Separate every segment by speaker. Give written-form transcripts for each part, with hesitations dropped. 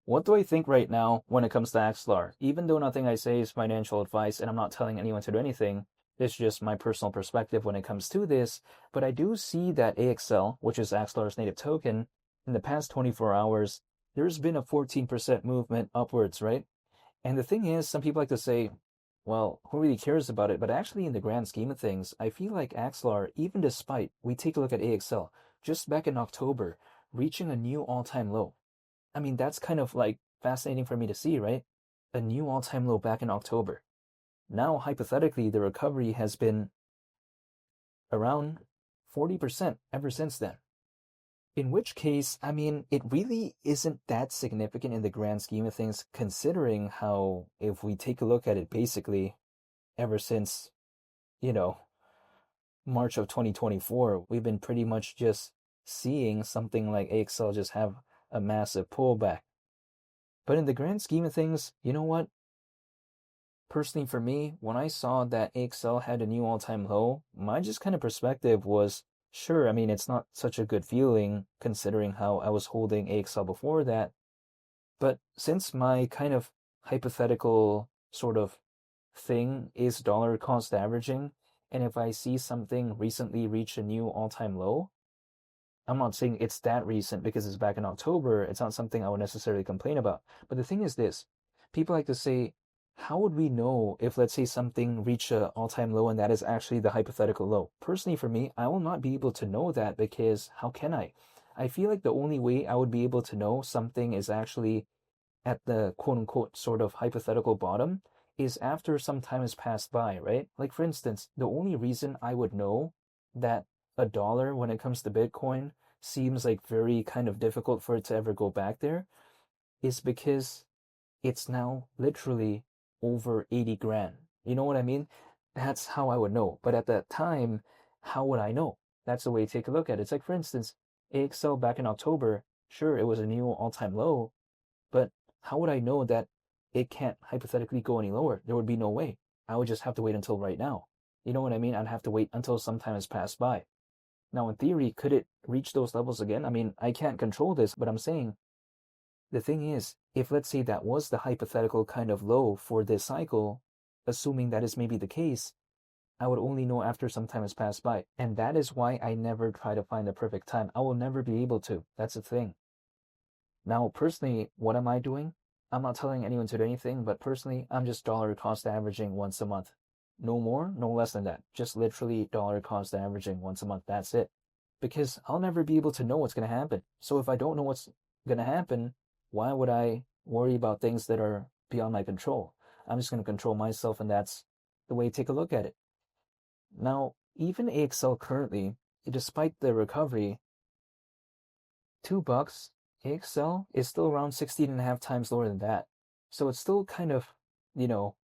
Speaker 1: What do I think right now when it comes to Axelar? Even though nothing I say is financial advice and I'm not telling anyone to do anything, it's just my personal perspective when it comes to this. But I do see that AXL, which is Axelar's native token, in the past 24 hours, there's been a 14% movement upwards, right? And the thing is, some people like to say, well, who really cares about it? But actually, in the grand scheme of things, I feel like Axelar, even despite, we take a look at AXL, just back in October, reaching a new all-time low. I mean, that's kind of like fascinating for me to see, right? A new all-time low back in October. Now, hypothetically, the recovery has been around 40% ever since then. In which case, I mean, it really isn't that significant in the grand scheme of things, considering how, if we take a look at it basically, ever since, you know, March of 2024, we've been pretty much just seeing something like AXL just have a massive pullback. But in the grand scheme of things, you know what? Personally, for me, when I saw that AXL had a new all-time low, my just kind of perspective was, sure, I mean, it's not such a good feeling considering how I was holding AXL before that. But since my kind of hypothetical sort of thing is dollar cost averaging, and if I see something recently reach a new all-time low, I'm not saying it's that recent because it's back in October. It's not something I would necessarily complain about. But the thing is this, people like to say, how would we know if, let's say, something reached an all-time low and that is actually the hypothetical low? Personally, for me, I will not be able to know that because how can I? I feel like the only way I would be able to know something is actually at the quote-unquote sort of hypothetical bottom is after some time has passed by, right? Like, for instance, the only reason I would know that a dollar when it comes to Bitcoin seems like very kind of difficult for it to ever go back there is because it's now literally over 80 grand. You know what I mean? That's how I would know. But at that time, how would I know? That's the way to take a look at it. It's like, for instance, AXL back in October, sure, it was a new all-time low, but how would I know that it can't hypothetically go any lower? There would be no way. I would just have to wait until right now. You know what I mean? I'd have to wait until some time has passed by. Now, in theory, could it reach those levels again? I mean, I can't control this, but I'm saying the thing is, if let's say that was the hypothetical kind of low for this cycle, assuming that is maybe the case, I would only know after some time has passed by. And that is why I never try to find the perfect time. I will never be able to. That's the thing. Now, personally, what am I doing? I'm not telling anyone to do anything, but personally, I'm just dollar cost averaging once a month. No more, no less than that. Just literally dollar cost averaging once a month. That's it. Because I'll never be able to know what's going to happen. So if I don't know what's going to happen, why would I worry about things that are beyond my control? I'm just going to control myself, and that's the way to take a look at it. Now, even AXL currently, despite the recovery, $2, AXL is still around 16 and a half times lower than that. So it's still kind of,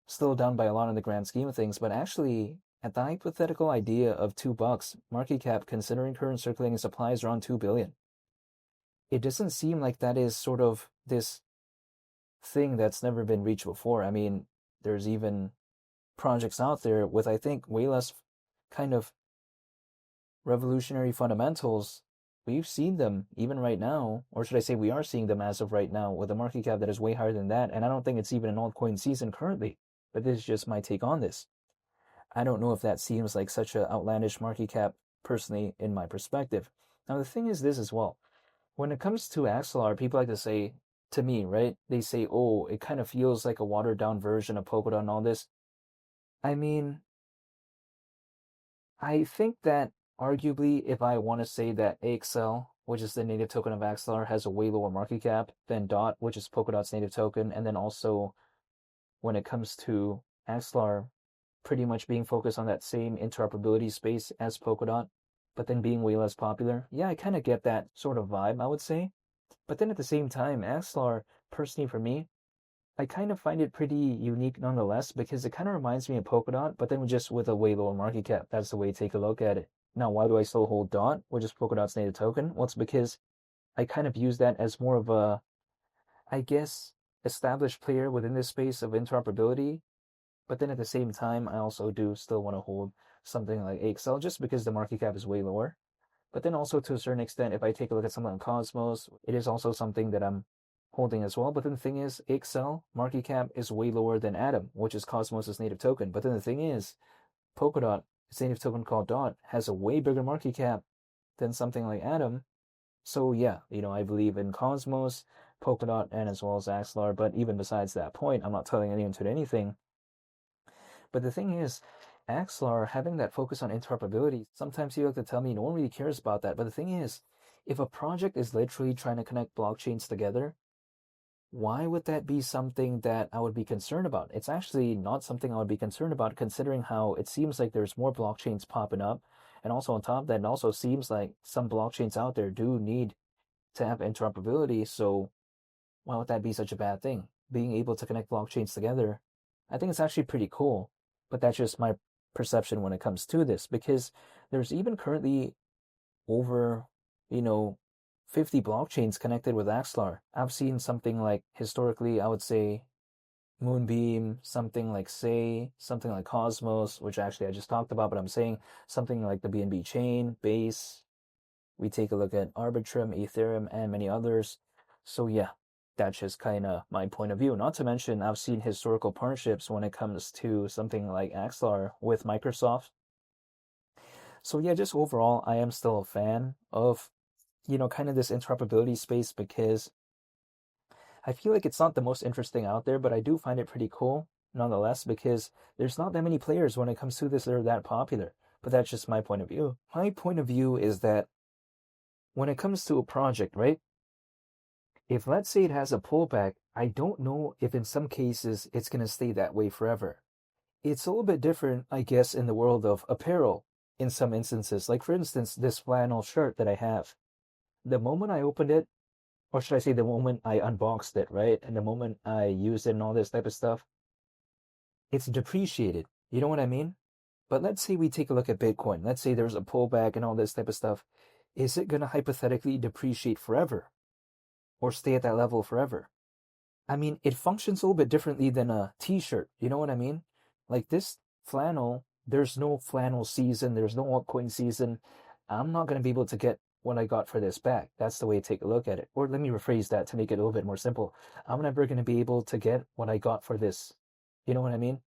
Speaker 1: still down by a lot in the grand scheme of things. But actually, at the hypothetical idea of $2, market cap considering current circulating supply is around 2 billion. It doesn't seem like that is sort of this thing that's never been reached before. I mean, there's even projects out there with, I think, way less kind of revolutionary fundamentals. We've seen them even right now, or should I say we are seeing them as of right now with a market cap that is way higher than that. And I don't think it's even an altcoin season currently, but this is just my take on this. I don't know if that seems like such an outlandish market cap personally in my perspective. Now, the thing is this as well. When it comes to Axelar, people like to say to me, right? They say, oh, it kind of feels like a watered down version of Polkadot and all this. I mean, I think that arguably, if I want to say that AXL, which is the native token of Axelar, has a way lower market cap than DOT, which is Polkadot's native token, and then also when it comes to Axelar pretty much being focused on that same interoperability space as Polkadot, but then being way less popular, yeah, I kind of get that sort of vibe, I would say. But then at the same time, Axelar, personally for me, I kind of find it pretty unique nonetheless because it kind of reminds me of Polkadot, but then just with a way lower market cap. That's the way to take a look at it. Now, why do I still hold DOT, which is Polkadot's native token? Well, it's because I kind of use that as more of a, I guess, established player within this space of interoperability. But then at the same time, I also do still want to hold something like AXL just because the market cap is way lower. But then also to a certain extent, if I take a look at something like Cosmos, it is also something that I'm holding as well. But then the thing is, AXL market cap is way lower than Atom, which is Cosmos' native token. But then the thing is, Polkadot, its native token called DOT, has a way bigger market cap than something like Atom. So yeah, I believe in Cosmos, Polkadot, and as well as Axelar. But even besides that point, I'm not telling anyone to do anything. But the thing is, Axelar having that focus on interoperability, sometimes you like to tell me no one really cares about that. But the thing is, if a project is literally trying to connect blockchains together, why would that be something that I would be concerned about? It's actually not something I would be concerned about, considering how it seems like there's more blockchains popping up. And also on top of that, it also seems like some blockchains out there do need to have interoperability. So why would that be such a bad thing? Being able to connect blockchains together, I think it's actually pretty cool. But that's just my perception when it comes to this, because there's even currently over, 50 blockchains connected with Axelar. I've seen something like, historically, I would say Moonbeam, something like Say, something like Cosmos, which actually I just talked about, but I'm saying something like the BNB chain, Base. We take a look at Arbitrum, Ethereum, and many others. So yeah, that's just kind of my point of view. Not to mention, I've seen historical partnerships when it comes to something like Axelar with Microsoft. So yeah, just overall, I am still a fan of, kind of this interoperability space, because I feel like it's not the most interesting out there, but I do find it pretty cool nonetheless, because there's not that many players when it comes to this that are that popular. But that's just my point of view. My point of view is that when it comes to a project, right? If let's say it has a pullback, I don't know if in some cases it's going to stay that way forever. It's a little bit different, I guess, in the world of apparel in some instances. Like, for instance, this flannel shirt that I have. The moment I opened it, or should I say the moment I unboxed it, right? And the moment I used it and all this type of stuff, it's depreciated. You know what I mean? But let's say we take a look at Bitcoin. Let's say there's a pullback and all this type of stuff. Is it going to hypothetically depreciate forever or stay at that level forever? I mean, it functions a little bit differently than a t-shirt. You know what I mean? Like this flannel, there's no flannel season. There's no altcoin season. I'm not going to be able to get what I got for this back. That's the way to take a look at it. Or let me rephrase that to make it a little bit more simple. I'm never going to be able to get what I got for this. You know what I mean?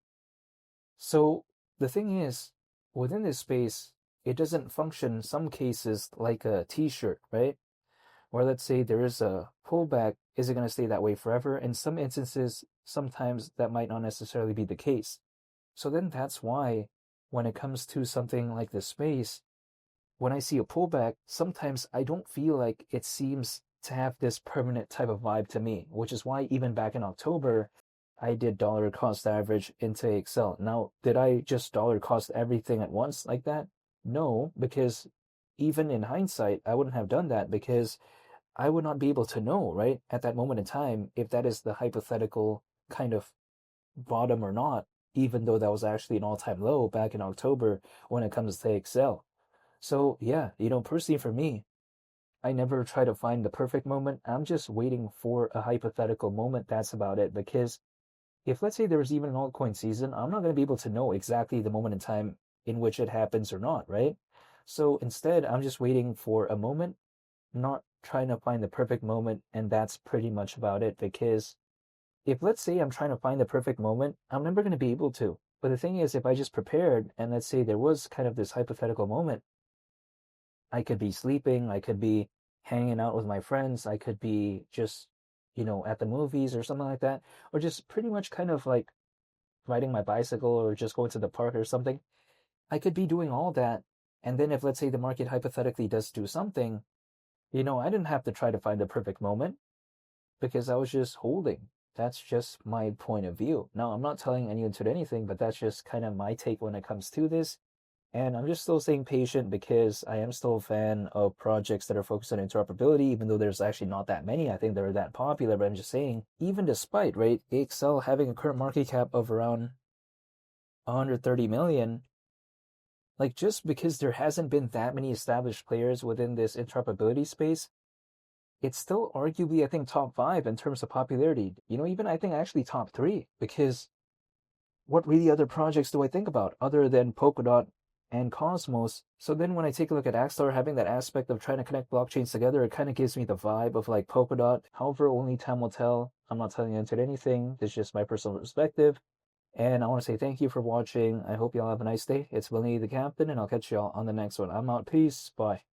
Speaker 1: So the thing is, within this space, it doesn't function in some cases like a t-shirt, right? Or let's say there is a pullback, is it going to stay that way forever? In some instances, sometimes that might not necessarily be the case. So then that's why when it comes to something like this space, when I see a pullback, sometimes I don't feel like it seems to have this permanent type of vibe to me, which is why even back in October, I did dollar cost average into AXL. Now, did I just dollar cost everything at once like that? No, because even in hindsight, I wouldn't have done that, because I would not be able to know, right, at that moment in time, if that is the hypothetical kind of bottom or not, even though that was actually an all-time low back in October when it comes to AXL. So yeah, personally for me, I never try to find the perfect moment. I'm just waiting for a hypothetical moment. That's about it. Because if let's say there was even an altcoin season, I'm not going to be able to know exactly the moment in time in which it happens or not, right? So instead, I'm just waiting for a moment, not trying to find the perfect moment, and that's pretty much about it. Because if let's say I'm trying to find the perfect moment, I'm never going to be able to. But the thing is, if I just prepared and let's say there was kind of this hypothetical moment, I could be sleeping, I could be hanging out with my friends, I could be just, at the movies or something like that, or just pretty much kind of like riding my bicycle or just going to the park or something. I could be doing all that. And then if let's say the market hypothetically does do something, I didn't have to try to find the perfect moment because I was just holding. That's just my point of view. Now, I'm not telling anyone to do anything, but that's just kind of my take when it comes to this. And I'm just still staying patient because I am still a fan of projects that are focused on interoperability, even though there's actually not that many. I think they're that popular, but I'm just saying, even despite, right, AXL having a current market cap of around 130 million, like just because there hasn't been that many established players within this interoperability space, it's still arguably, I think, top 5 in terms of popularity. Even I think actually top 3, because what really other projects do I think about other than Polkadot and Cosmos. So then when I take a look at Axelar having that aspect of trying to connect blockchains together, it kind of gives me the vibe of like Polkadot. However, only time will tell. I'm not telling you into anything. This is just my personal perspective. And I want to say thank you for watching. I hope y'all have a nice day. It's Willie the Captain, and I'll catch y'all on the next one. I'm out. Peace. Bye.